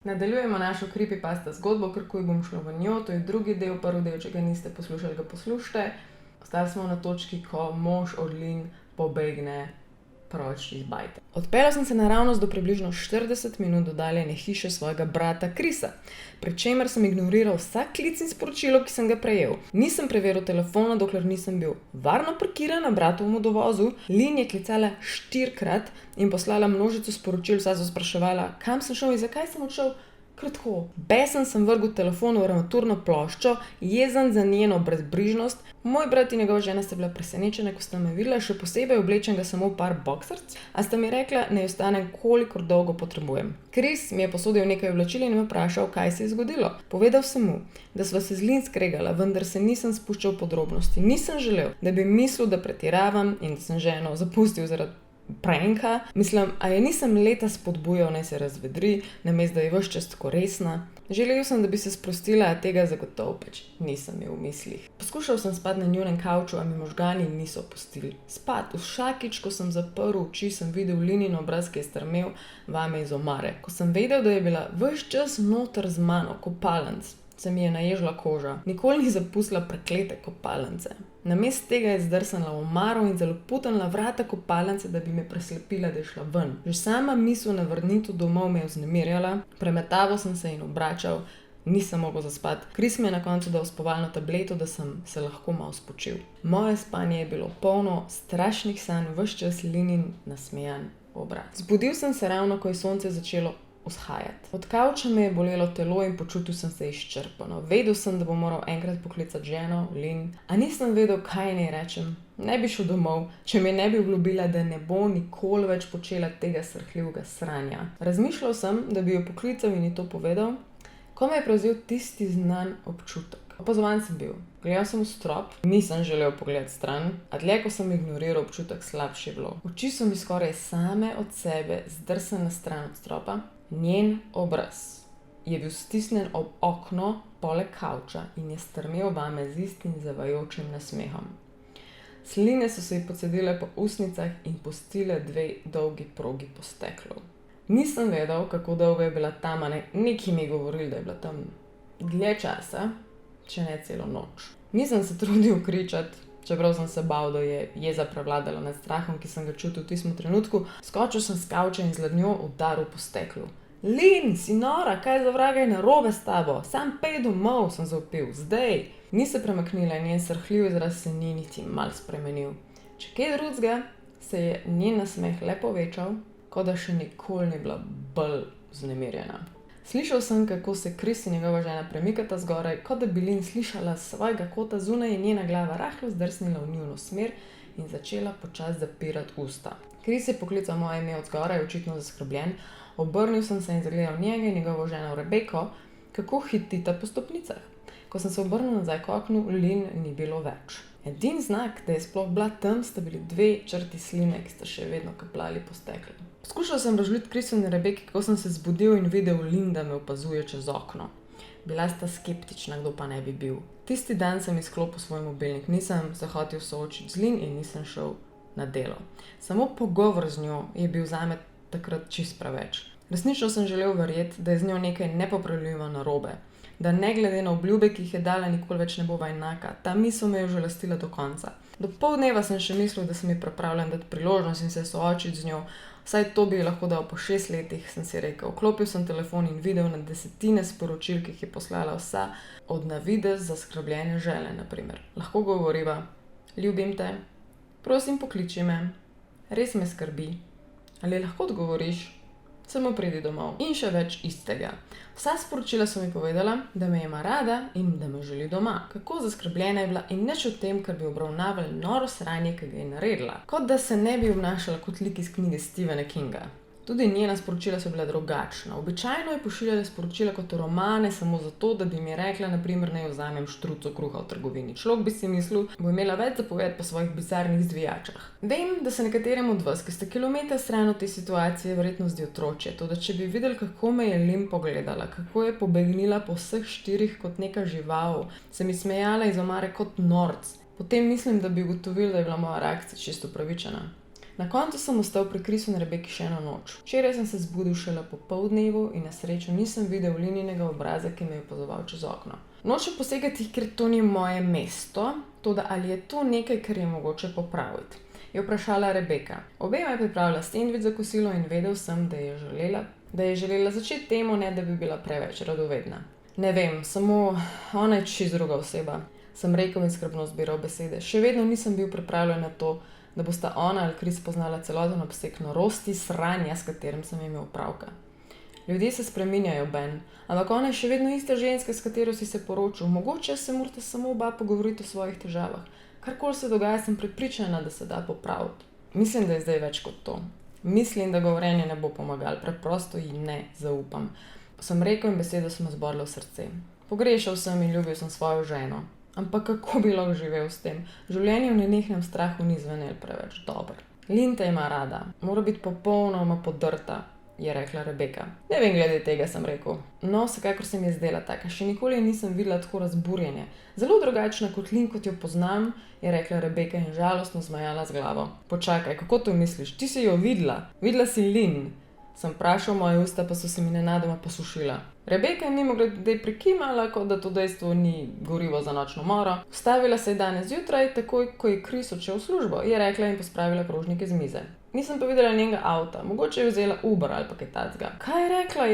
Nadaljujemo našo creepypasta zgodbo, Krkuj bom šlo v njo, to je drugi del, prvi del, če ga niste poslušali, ga poslušajte. Ostali smo na točki, ko mož od Lynn pobegne proč iz bajte. Odpeljal sem se naravnost do približno 40 minut oddaljene hiše svojega brata Chrisa, pri čemer sem ignoriral vsak klic in sporočilo, ki sem ga prejel. Nisem preveril telefona, dokler nisem bil varno parkiran na bratovem dovozu. Lynn je klicala 4-krat in poslala množico sporočil, saj so spraševala, kam sem šel in zakaj sem odšel. Kratko, besen sem vrgel telefon v armaturno ploščo, jezen za njeno brezbrižnost. Moj brat in njegova žena sta bila presenečena, ko sta me videla, še posebej oblečenega samo v par boksarc, a sta mi rekla, naj ostanem, kolikor dolgo potrebujem. Chris mi je posodil nekaj oblačil in me vprašal, kaj se je zgodilo. Povedal sem mu, da sva se z Lynn skregala, vendar se nisem spuščal v podrobnosti. Nisem želel, da bi mislil, da pretiravam in da sem ženo zapustil zaradi pranka. Mislim, a je nisem leta spodbujal, naj se razvedri, namesto da je ves čas tako resna. Želel sem, da bi se sprostila, a tega zagotovo pač nisem imel v mislih. Poskušal sem spati na njunem kavču, a mi možgani niso pustili spati. Vsakič, ko sem zaprl oči, sem videl Lynnin obraz, ki je strmel vame iz omare. Ko sem vedel, da je bila ves čas noter z mano, kopalnic, se mi je naježila koža. Nikoli ni zapustila preklete kopalnice. Namesto tega je zdrsnila v omaro in zaloputanila vrata kopalnice, da bi me preslepila, da je šla ven. Že sama misel na vrnitev domov me je vznemirjala, premetaval sem se in obračal, nisem mogel zaspati. Chris mi je na koncu dal spovalno tableto, da sem se lahko malo spočil. Moje spanje je bilo polno strašnih sanj, ves čas Lynnin nasmejan obraz. Zbudil sem se ravno, ko je sonce začelo vzhajati. Od kavča me je bolelo telo in počutil sem se izčrpano. Vedel sem, da bom moral enkrat poklicati ženo, Lynn, a nisem vedel, kaj naj rečem. Ne bi šel domov, če me ne bi obljubila, da ne bo nikoli več počela tega srhljivega sranja. Razmišljal sem, da bi jo poklical in ji to povedal, ko me je prevzel tisti znan občutek. Opazovan sem bil. Gledal sem v strop, nisem želel pogledati stran, a dlje, ko sem ignoriral občutek, slabše bilo. Oči so mi skoraj same od sebe zdrsnile stran od stropa. Njen obraz je bil stisnjen ob okno poleg kavča in je strmel vame z istim zavajočim nasmehom. Sline so se ji pocedile po usnicah in pustile 2 dolgi progi po steklu. Nisem vedel, kako dolgo je bila tam, a neki mi govorili, da je bila tam dlje časa, če ne celo noč. Nisem se trudil kričati, čeprav sem se bal, da je jeza prevladala nad strahom, ki sem ga čutil v tistem trenutku. Skočil sem s kavča in z ladnjo udaril po steklu. Lynn, si nora, kaj za vraga je narobe s tabo? Sam pej domov, sem zavpil, zdaj. Ni se premaknila in njen srhljiv izraz se ni niti mal spremenil. Če kaj drugega, se je njen nasmeh le povečal, kot da še nikoli ni bila bolj vznemirjena. Slišal sem, kako se Chris in njegova žena premikata zgoraj, kot da bi Lynn slišala s svojega kota zunaj in njena glava rahlo zdrsnila v njuno smer in začela počasi zapirati usta. Chris je poklical moje ime od zgoraj, očitno zaskrbljen. Obrnil sem se in zagledal njega in njegovo ženo Rebeko, kako hitita po stopnicah. Ko sem se obrnil nazaj k oknu, Lynn ni bilo več. Edini znak, da je sploh bila tam, sta bili 2 črti sline, ki sta še vedno kapljali po steklu. Poskušal sem razložiti Chrisu in Rebeki, kako sem se zbudil in videl Lynn, da me opazuje čez okno. Bila sta skeptična, kdo pa ne bi bil. Tisti dan sem izklopil svoj mobilnik, nisem se hotel soočiti z Lynn in nisem šel na delo. Samo pogovor z njo je bil zame takrat čist preveč. Resnično sem želel verjeti, da je z njo nekaj nepopravljivo narobe, da ne glede na obljube, ki jih je dala, nikoli več ne bova enaka. Ta misel me je užalostila do konca. Do pol dneva sem še mislil, da sem ji pripravljen dati priložnost in se soočiti z njo. Vsaj to bi lahko dal po 6 letih, sem si rekel. Vklopil sem telefon in videl na desetine sporočil, ki jih je poslala vsa, od na videz zaskrbljene žele, na primer. Lahko govoriva, ljubim te, prosim pokliči me, res me skrbi, ali lahko odgovoriš, samo pridi domov. In še več istega. Vsa sporočila so mi povedala, da me ima rada in da me želi doma. Kako zaskrbljena je bila in nič o tem, kar bi obravnavali noro sranje, ki ga je naredila. Kot da se ne bi obnašala kot lik iz knjige Stephena Kinga. Tudi njena sporočila so bila drugačna. Običajno je pošiljala sporočila kot romane samo zato, da bi mi rekla, na primer, naj vzamem štruco kruha v trgovini. Človek bi si mislil, bo imela več zapovedati po svojih bizarnih zvijačah. Vem, da se nekaterim od vas, ki ste kilometer stran od te situacije, verjetno zdi otročje. Toda če bi videli, kako me je Lynn pogledala, kako je pobegnila po vseh 4 kot neka žival, se mi smejala iz omare kot norc, potem mislim, da bi ugotovili, da je bila moja reakcija čisto upravičena. Na koncu sem ostal pri Chrisu in Rebeki še eno noč. Včeraj sem se zbudil šele po poldnevu in na srečo nisem videl Lininega obraza, ki me je opazoval čez okno. Nočem posegati, ker to ni moje mesto, toda ali je to nekaj, kar je mogoče popraviti? Je vprašala Rebeka. Obema je pripravila sendvič za kosilo in vedel sem, da je želela začeti temo, ne da bi bila preveč radovedna. Ne vem, samo ona je čisto druga oseba, sem rekel in skrbno zbiral besede. Še vedno nisem bil pripravljen na to, da bosta ona ali Chris poznala celoten obseg norosti, sranja, s katerim sem imel opravka. Ljudje se spreminjajo, Ben, ampak ona je še vedno ista ženska, s katero si se poročil. Mogoče se morate samo oba pogovoriti o svojih težavah. Karkoli se dogaja, sem prepričana, da se da popraviti. Mislim, da je zdaj več kot to. Mislim, da govorjenje ne bo pomagalo, preprosto ji ne zaupam. Sem rekel in besede so me zborile v srce. Pogrešal sem in ljubil sem svojo ženo. Ampak kako bi lahko živel s tem? Življenje v nenehnem strahu ni zvenelo preveč dobro. Lynn te ima rada, mora biti popolnoma podrta, je rekla Rebeka. Ne vem glede tega, sem rekel. No, vsekakor se mi je zdela taka, še nikoli nisem videla tako razburjenje. Zelo drugačna kot Lynn, kot jo poznam, je rekla Rebeka in žalostno zmajala z glavo. Počakaj, kako to misliš? Ti si jo videla? Videla si Lynn? Sem vprašal, moje usta pa so se mi nenadoma posušila. Rebeka je mimogrede prikimala, kot da to dejstvo ni gorivo za nočno moro. Vstavila se je danes zjutraj, takoj ko je Chris odšel v službo, je rekla in pospravila krožnike z mize. Nisem pa videla njenega avta, mogoče je vzela Uber ali pa kaj takega. Kaj je rekla?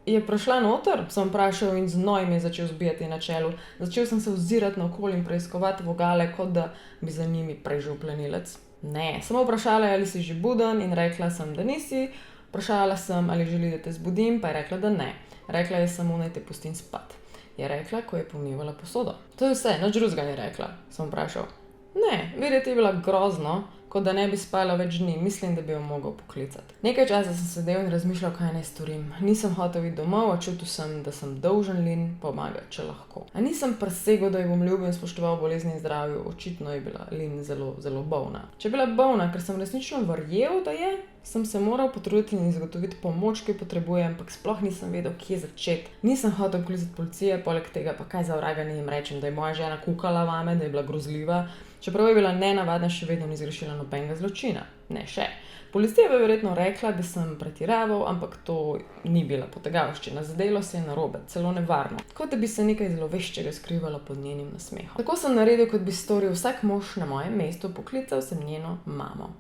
Je prišla noter? Sem vprašal in znoj mi je začel zbijati na čelu. Začel sem se ozirati naokoli in preiskovati vogale, kot da bi za njimi prežil plenilec. Ne, samo vprašala je, ali si že buden in rekla sem, da nisi. Vprašala sem, ali želi, da te zbudim, pa je rekla, da ne. Rekla je samo, naj te pustim spat. Je rekla, ko je pomivala posodo. To je vse, nič drugega ni rekla, sem vprašal. Ne, videti je bila grozno, kot da ne bi spala več dni, mislim, da bi jo mogel poklicati. Nekaj časa sem sedel in razmišljal, kaj naj storim. Nisem hotel iti domov, a čutil sem, da sem dolžan Lynn pomagati, če lahko. A nisem presegel, da jo bom ljubil in spoštoval bolezni in zdravju, očitno je bila Lynn zelo, zelo bolna. Če je bila bolna, ker sem resnično verjel, da je, sem se moral potruditi in zagotoviti pomoč, ki jo potrebujem, ampak sploh nisem vedel, kje začeti. Nisem hotel poklicati policije, poleg tega pa kaj za vraga jim rečem, da je moja žena kukala vame, da je bila grozljiva. Čeprav je bila nenavadna, še vedno ni zgrešila nobenega zločina. Ne še. Policija bi verjetno rekla, da sem pretiraval, ampak to ni bila potegavščina. Zadelo se je narobe, celo nevarno. Kot da bi se nekaj zloveščega skrivalo pod njenim nasmehom. Tako sem naredil, kot bi storil vsak mož na mojem mestu, poklical sem njeno mamo.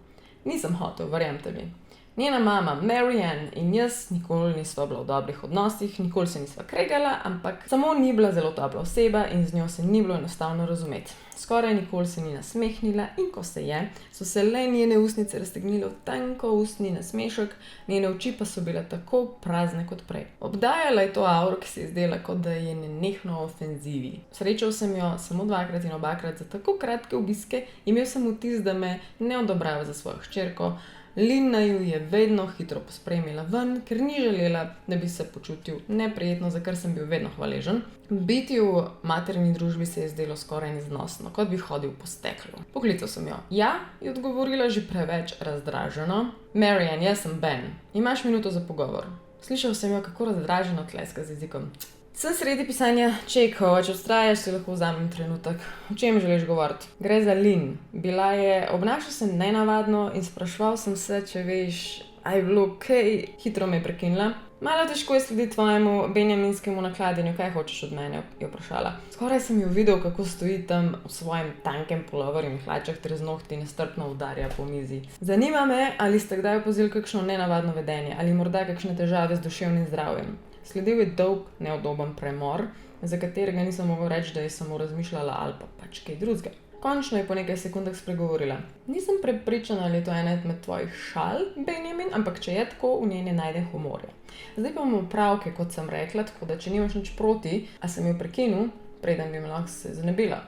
Nisem hotel, verjemite mi. Njena mama, Mary Ann, in jaz nikoli nisva bila v dobrih odnosih, nikoli se nisva kregala, ampak samo ni bila zelo topla oseba in z njo se ni bilo enostavno razumeti. Skoraj nikoli se ni nasmehnila in ko se je, so se le njene ustnice raztegnile v tanko ustni nasmešek, njene oči pa so bile tako prazne kot prej. Obdajala je to auro, ki se je zdela, kot da je nenehno v ofenzivi. Srečal sem jo samo dvakrat in obakrat za tako kratke obiske, imel sem vtis, da me ne odobrava za svojo hčerko. Lynn ju je vedno hitro pospremila ven, ker ni želela, da bi se počutil neprijetno, za kar sem bil vedno hvaležen. Biti v materini družbi se je zdelo skoraj neznosno, kot bi hodil po steklu. Poklical sem jo. Ja, je odgovorila že preveč razdraženo. Mary Ann, jaz sem Ben. Imaš minuto za pogovor? Slišal sem jo, kako razdraženo tleska z jezikom. Sem sredi pisanja čekov, če vztrajaš, si lahko vzamem trenutek. O čem želiš govoriti? Gre za Lynn. Bila je, obnašal se nenavadno in spraševal sem se, če veš, a je bilo kaj. Hitro me je prekinila. Malo težko je slediti tvojemu benjaminskemu nakladanju, kaj hočeš od mene, je vprašala. Skoraj sem jo videl, kako stoji tam v svojem tankem puloverju in hlačah ter z nohti nestrpno udarja po mizi. Zanima me, ali ste kdaj opazili kakšno nenavadno vedenje ali morda kakšne težave z duševnim zdravjem. Sledil je dolg, neodoben premor, za katerega nisem mogel reči, da je samo razmišljala ali pa pač kaj drugega. Končno je po nekaj sekundah spregovorila. Nisem prepričana, ali je to ena med tvojih šal, Benjamin, ampak če je tako, v njej ne najdem humorja. Zdaj pa imamo opravke, kot sem rekla, tako da če nimaš nič proti, a sem jo prekinil, preden bi me lahko se zanebila.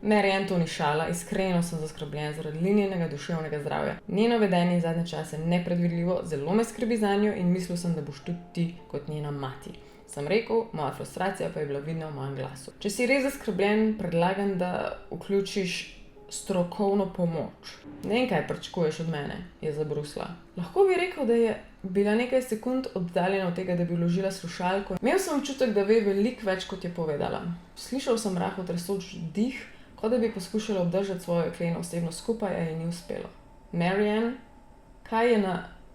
Mary Ann, to ni šala, iskreno sem zaskrbljen zaradi Lynninega duševnega zdravja. Njeno vedenje zadnje čase je nepredvidljivo, zelo me skrbi zanjo in mislil sem, da boš tudi ti kot njena mati. Sem rekel, moja frustracija pa je bila vidna v mojem glasu. Če si res zaskrbljen, predlagam, da vključiš strokovno pomoč. Ne vem, kaj pričakuješ od mene, je zabrusla. Lahko bi rekel, da je bila nekaj sekund oddaljena od tega, da bi vložila slušalko. Imel sem občutek, da ve veliko več, kot je povedala. Slišal sem rahlo tresoč dih, kot da bi poskušala obdržati svojo jekleno osebnost skupaj, a ji ni uspelo. Mary Ann,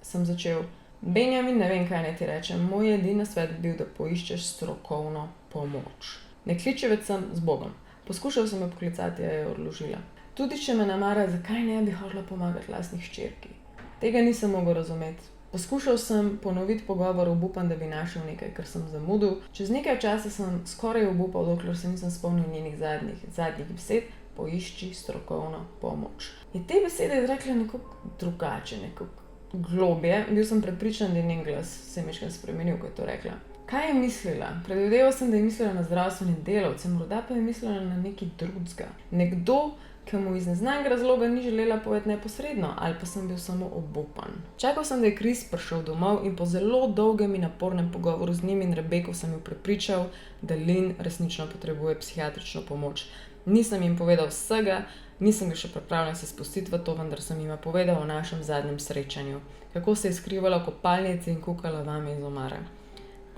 sem začel. Benjamin, ne vem, kaj naj ti rečem. Moj edini svet bi bil, da poiščeš strokovno pomoč. Ne kliči več sem z Bogom. Poskušal sem jo poklicati, a je odložila. Tudi če me namara, zakaj ne bi hotela pomagati lastni hčerki? Tega nisem mogel razumeti. Poskušal sem ponoviti pogovor, obupam, da bi našel nekaj, kar sem zamudil. Čez nekaj časa sem skoraj obupal, dokler se nisem spomnil njenih zadnjih besed, poišči strokovno pomoč. Je te besede izrekla nekako drugače, nekako globje. Bil sem prepričan, da je njen glas se majčkeno spremenil, ko je to rekla. Kaj je mislila? Predvideval sem, da je mislila na zdravstvene delavce, morda pa je mislila na nekaj drugega. Nekdo, ki mu iz neznanega razloga ni želela povedati neposredno, ali pa sem bil samo obupan. Čakal sem, da je Chris prišel domov in po zelo dolgem in napornem pogovoru z njim in Rebeko sem jo prepričal, da Lynn resnično potrebuje psihiatrično pomoč. Nisem jim povedal vsega, nisem ga še pripravljen se spustiti v to, vendar sem jima povedal o našem zadnjem srečanju. Kako se je skrivala v kopalnici in kukala vame iz omare.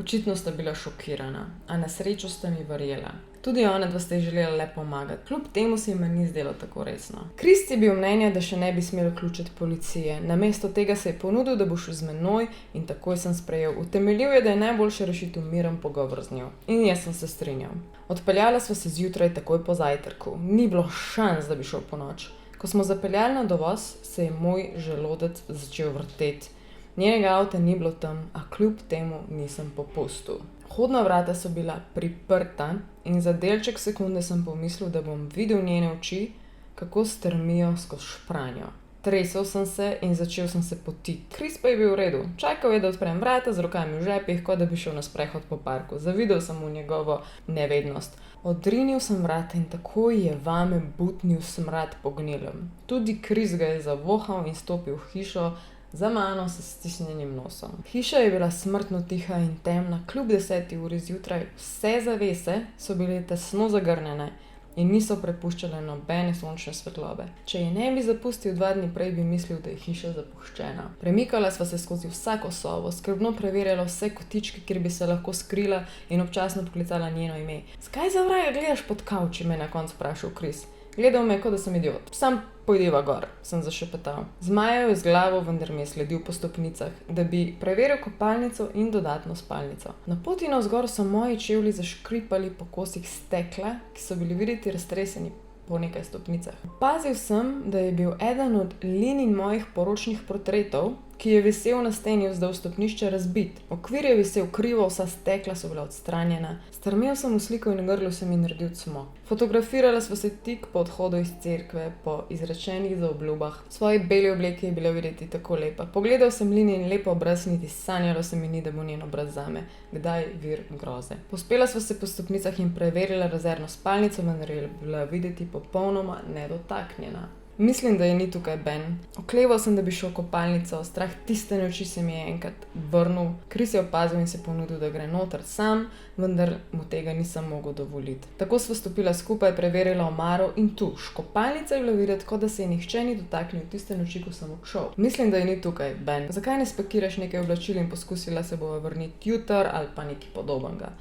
Očitno sta bila šokirana, a na srečo sta mi verjela. Tudi ona dva sta ji želela le pomagati, kljub temu se jima ni zdelo tako resno. Chris je bil mnenja, da še ne bi smel vključiti policije. Namesto tega se je ponudil, da bo šel z menoj in takoj sem sprejel. Utemeljil je, da je najboljše rešitev miren pogovor z njo. In jaz sem se strinjal. Odpeljala sva se zjutraj takoj po zajtrku. Ni bilo šans, da bi šel po noč. Ko smo zapeljali na dovoz, se je moj želodec začel vrteti. Njenega avta ni bilo tam, a kljub temu nisem popustil. Vhodna vrata so bila priprta in za delček sekunde sem pomislil, da bom videl njene oči, kako strmijo skozi špranjo. Tresel sem se in začel sem se potiti. Chris pa je bil v redu. Čakal je, da odprem vrata z rokami v žepih, kot da bi šel na sprehod po parku. Zavidel sem mu njegovo nevednost. Odrinil sem vrata in takoj je vame butnil smrad po gnilem. Tudi Chris ga je zavohal in stopil v hišo, za mano s stisnjenim nosom. Hiša je bila smrtno tiha in temna, kljub 10 uri zjutraj. Vse zavese so bile tesno zagrnjene in niso prepuščale nobene sončne svetlobe. Če je ne bi zapustil 2 dni prej, bi mislil, da je hiša zapuščena. Premikala sva se skozi vsako sobo, skrbno preverjala vse kotičke, kjer bi se lahko skrila in občasno poklicala njeno ime. Zakaj za vraga gledaš pod kavč, me je na koncu vprašal Chris. Gledal me, kot da sem idiot. Sam pojdiva gor, sem zašepetal. Zmajal je z glavo, vendar mi je sledil po stopnicah, da bi preveril kopalnico in dodatno spalnico. Na poti navzgor so moji čevlji zaškripali po kosih stekla, ki so bili videti raztreseni po nekaj stopnicah. Opazil sem, da je bil eden od Lynn in mojih poročnih portretov, ki je visel na steni vzdolž stopnišča, razbit. Okvir je visel krivo, vsa stekla so bila odstranjena. Strmel sem v sliko in na grlu se mi naredil cmok. Fotografirala sva se tik po odhodu iz cerkve, po izrečenih zaobljubah. V svoji beli obleki je bila videti tako lepa. Pogledal sem Lynn in lepo obraz, niti sanjalo se mi ni, da bo njen obraz zame. Kdaj vir groze. Pospela sva se po stopnicah in preverila rezervno spalnico, vendar je bila videti popolnoma nedotaknjena. Mislim, da je ni tukaj Ben. Okleval sem, da bi šel v kopalnico, strah tiste noči se mi je enkrat vrnil. Chris je opazil in se ponudil, da gre noter sam, vendar mu tega nisem mogel dovoliti. Tako sva stopila skupaj, preverila omaro in tuš. Kopalnica je bila videti, kot da se je nihče ni dotaknil tiste noči, ko sem odšel. Mislim, da je ni tukaj Ben. Zakaj ne spakiraš nekaj oblačil in poskusila se bova vrniti jutr ali pa nekaj podobnega,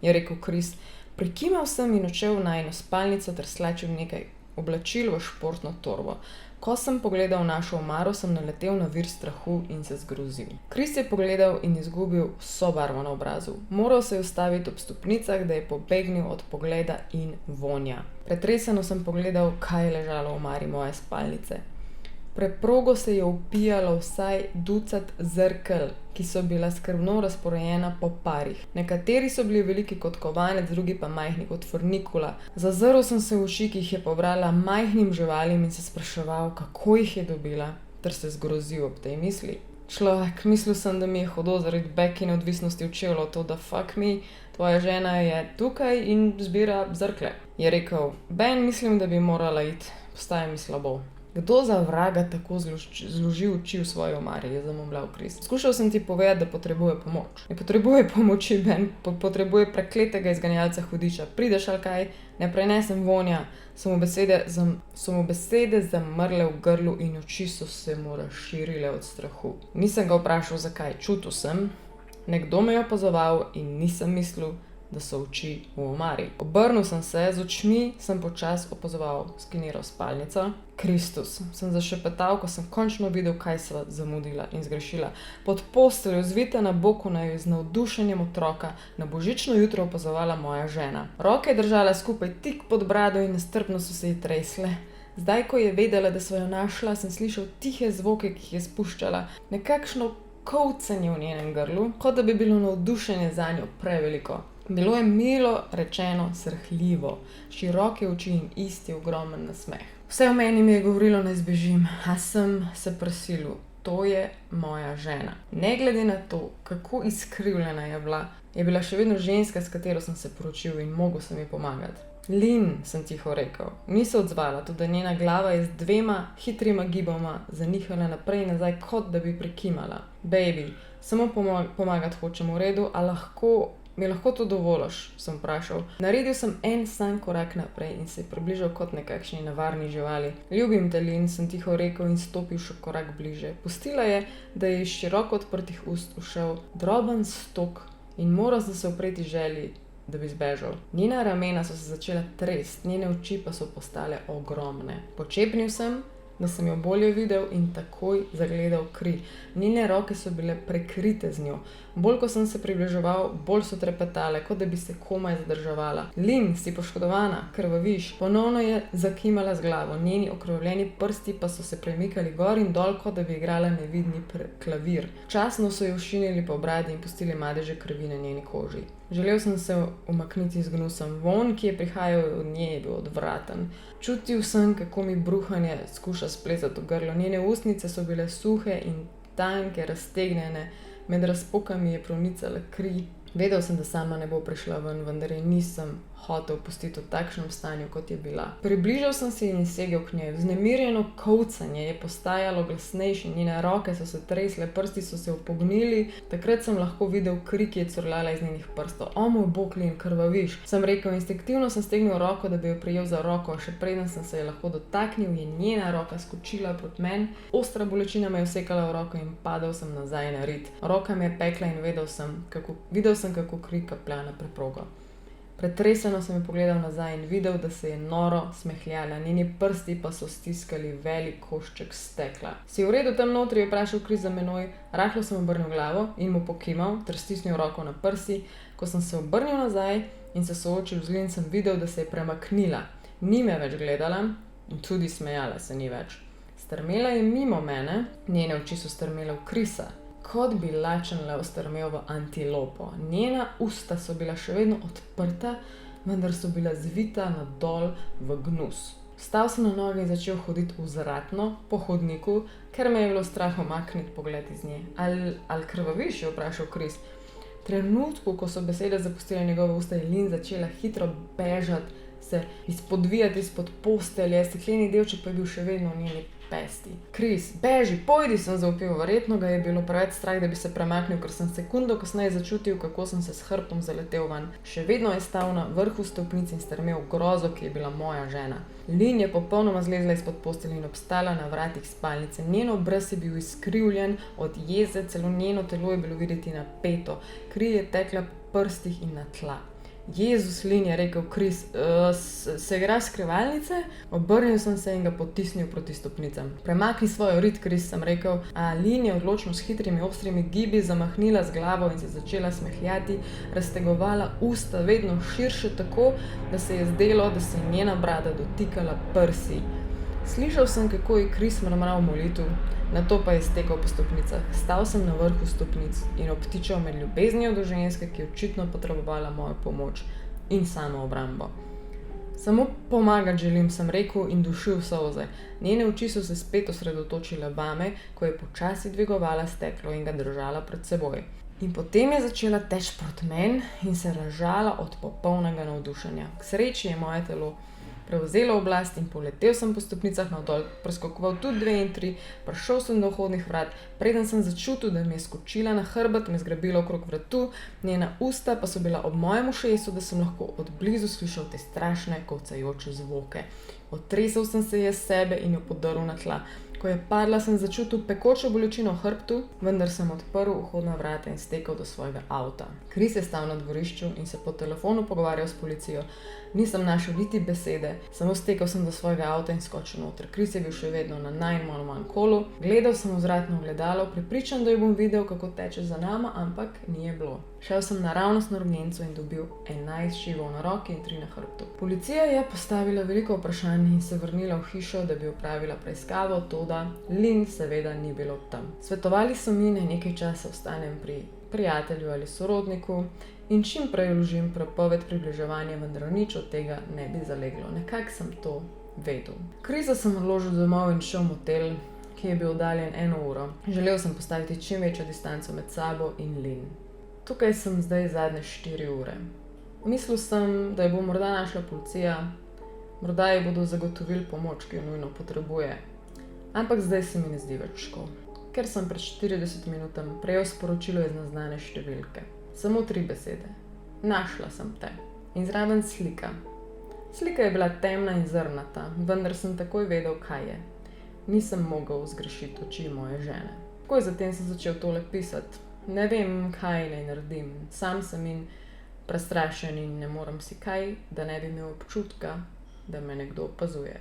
je rekel Chris. Prikimal sem in odšel v najino spalnico ter slačil nekaj oblačil v športno torbo. Ko sem pogledal našo omaro, sem naletel na vir strahu in se zgrozil. Chris je pogledal in izgubil vso barvo na obrazu. Moral se je ustaviti ob stopnicah, da je pobegnil od pogleda in vonja. Pretreseno sem pogledal, kaj je ležalo v omari moje spalnice. Preprogo se je upijalo vsaj ducat zrkel, ki so bila skrbno razporejena po parih. Nekateri so bili veliki kot kovanec, drugi pa majhni kot fornikula. Zazrl sem se v oči, ki jih je pobrala majhnim živalim in se spraševal, kako jih je dobila, ter se zgrozil ob tej misli. Človek, mislil sem, da mi je hudo zaradi Beckine odvisnosti od čevljev, to da fuck me, tvoja žena je tukaj in zbira zrkle. Je rekel, Ben, mislim, da bi morala iti, postaje mi slabo. Kdo za vraga tako zloži oči v svoji omari, je zamomljal Chris. Skušal sem ti povedati, da potrebuje pomoč. Ne potrebuje pomoči, Ben, potrebuje prekletega izganjalca hudiča. Prideš ali kaj, ne prenesem vonja. So mu besede zamrle v grlu in oči so se mu razširile od strahu. Nisem ga vprašal, zakaj. Čutil sem, nekdo me je opazoval in nisem mislil, da so oči v omari. Obrnil sem se, z očmi sem počasi opazoval sklenero spalnico. Kristus, sem zašepetal, ko sem končno videl, kaj sva zamudila in zgrešila. Pod posteljo, zvita na boku naju, z navdušenjem otroka, na božično jutro opazovala moja žena. Roke je držala skupaj tik pod brado in nestrpno so se ji tresle. Zdaj, ko je vedela, da sva jo našla, sem slišal tihe zvoke, ki jih je spuščala, nekakšno kolcanje v njenem grlu, kot da bi bilo navdušenje zanjo preveliko. Bilo je milo rečeno srhljivo, široke oči in isti ogromen nasmeh. Vse v meni mi je govorilo, naj zbežim, a sem se prisilil. To je moja žena. Ne glede na to, kako izkrivljena je bila še vedno ženska, s katero sem se poročil in mogel sem ji pomagati. Lynn, sem tiho rekel. Ni se odzvala, tudi njena glava je z 2 hitrima giboma zanihala naprej in nazaj, kot da bi prikimala. Baby, samo pomagati hočem, v redu, a mi lahko to dovoliš, sem vprašal. Naredil sem en sam korak naprej in se je približal kot nekakšni nevarni živali. Ljubim te, Lynn, sem tiho rekel in stopil še korak bliže. Pustila je, da je iz široko odprtih ust ušel droben stok in moral sem se upreti želji, da bi zbežal. Njena ramena so se začela tresti, njene oči pa so postale ogromne. Počepnil sem, da sem jo bolje videl in takoj zagledal kri. Njene roke so bile prekrite z njo. Bolj ko sem se približeval, bolj so trepetale, kot da bi se komaj zadrževala. Lynn, si poškodovana, krvaviš. Ponovno je zakimala z glavo, njeni okrvavljeni prsti pa so se premikali gor in dol, kot da bi igrala nevidni klavir. Časno so jo ošinili po bradi in pustili madeže krvi na njeni koži. Želel sem se umakniti z gnusom. Vonj, ki je prihajal od nje, je bil odvraten. Čutil sem, kako mi bruhanje skuša splezati v grlo. Njene ustnice so bile suhe in tanke, raztegnjene. Med razpokami je pronicala kri. Vedel sem, da sama ne bo prišla ven, vendar je nisem hotel pustiti v takšnem stanju, kot je bila. Približal sem se in segel k njej. Vznemirjeno kolcanje je postajalo glasnejše, njene roke so se tresle, prsti so se upognili. Takrat sem lahko videl kri, ki je curljala iz njenih prstov. O moj bog, Lynn, krvaviš, sem rekel. Instinktivno sem stegnil roko, da bi jo prijel za roko, še preden sem se je lahko dotaknil, je njena roka skočila proti meni. Ostra bolečina me je vsekala v roko in padal sem nazaj na rit. Roka me je pekla in videl sem, kako kri kaplja na preprogo. Pretreseno sem jo pogledal nazaj in videl, da se je noro smehljala, njeni prsti pa so stiskali velik košček stekla. Si v redu tam notri, je vprašal Kris za menoj. Rahlo sem obrnil glavo in mu pokimal ter stisnil roko na prsi. Ko sem se obrnil nazaj in se soočil z Lynn, sem videl, da se je premaknila. Ni me več gledala in tudi smejala se ni več. Strmela je mimo mene, njene oči so strmele v Krisa. Kot bi lačen lev strmel v antilopo. Njena usta so bila še vedno odprta, vendar so bila zvita nadol v gnus. Vstal sem na noge in začel hoditi vzratno po hodniku, ker me je bilo strah umakniti pogled iz nje. Ali krvaviš, je vprašal Kris. Trenutku, ko so besede zapustile njegove usta, je Lynn začela hitro bežati, se izpodvijati izpod postelje, stekleni delček pa je bil še vedno v njeni pesti. Kris, beži, pojdi, sem zavpil. Verjetno ga je bilo preveč strah, da bi se premaknil, ker sem sekundo kasneje začutil, kako sem se s hrbtom zaletel ven. Še vedno je stal na vrhu stopnic in strmel v grozo, ki je bila moja žena. Lynn je popolnoma zlezla izpod postelje in obstala na vratih spalnice. Njen obraz je bil izkrivljen od jeze, celo njeno telo je bilo videti napeto. Kri je tekla po prstih in na tla. Jezus, Lynn, je rekel Kris, se igraš skrivalnice? Obrnil sem se in ga potisnil proti stopnicam. Premakni svojo rit, Kris, sem rekel, a Lynn je odločno s hitrimi ostrimi gibi zamahnila z glavo in se začela smehljati, raztegovala usta vedno širše tako, da se je zdelo, da se je njena brada dotikala prsi. Slišal sem, kako je Kris mrmral molitev, nato pa je stekel po stopnicah. Stal sem na vrhu stopnic in obtičal med ljubeznijo do ženske, ki je očitno potrebovala mojo pomoč in samo obrambo. Samo pomagati želim, sem rekel in dušil solze. Njene oči so se spet osredotočile vame, ko je počasi dvigovala steklo in ga držala pred seboj. In potem je začela teči proti meni in se razžala od popolnega navdušenja. K sreči je moje telo prevzelo oblast in poletel sem po stopnicah navdol, preskakoval tudi 2 in 3, prišel sem do vhodnih vrat, preden sem začutil, da mi je skočila na hrbet, me zgrabila okrog vratu, njena usta pa so bila ob mojem ušesu, da sem lahko od blizu slišal te strašne, kolcajoče zvoke. Otresel sem se je sebe in jo podrl na tla. Ko je padla, sem začutil pekočo bolečino v hrbtu, vendar sem odprl vhodna vrata in stekel do svojega avta. Chris je stal na dvorišču in se po telefonu pogovarjal s policijo. Nisem našel niti besede, samo stekel sem do svojega avta in skočil noter. Chris je bil še vedno na 911 kolu, gledal sem v zračno ogledalo, prepričan, da jo bom videl, kako teče za nama, ampak ni je bilo. Šel sem naravnost na urgenco in dobil 11 šivov na roki in 3 na hrbtu. Policija je postavila veliko vprašanj in se vrnila v hišo, da bi opravila preiskavo, toda Lynn seveda ni bilo tam. Svetovali so mi, naj nekaj časa ostanem pri prijatelju ali sorodniku in čim prej vložim prepoved približevanja, vendar nič od tega ne bi zaleglo. Nekako sem to vedel. Chrisa sem odložil domov in šel v motel, ki je bil oddaljen 1 uro. Želel sem postaviti čim večjo distanco med sabo in Lynn. Tukaj sem zdaj zadnje 4 ure. Mislil sem, da jo bo morda našla policija, morda ji bodo zagotovili pomoč, ki jo nujno potrebuje. Ampak zdaj se mi ne zdi več ško, ker sem pred 40 minutami prejel sporočilo iz neznane številke. Samo 3 besede. Našla sem te. In zraven slika. Slika je bila temna in zrnata, vendar sem takoj vedel, kaj je. Nisem mogel zgrešiti oči moje žene. Takoj zatem sem začel tole pisati. Ne vem, kaj naj naredim. Sam sem in prestrašen in ne morem si kaj, da ne bi imel občutka, da me nekdo opazuje.